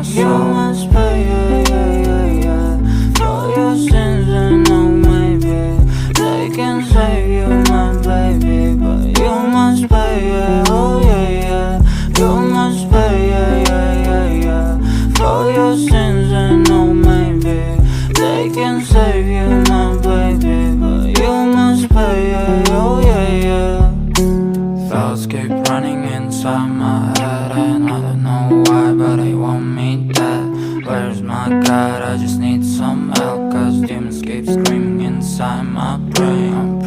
my soul. You must pay, for your sins and no maybe they can save you, my baby, but you must pay, oh yeah. You must pay, for your sins and no maybe they can save you, my baby, but you must pay, oh yeah. Thoughts keep running inside my head and I don't know why, but they want me dead. Where's my God? I just need some help, cause demons keep screaming inside my brain.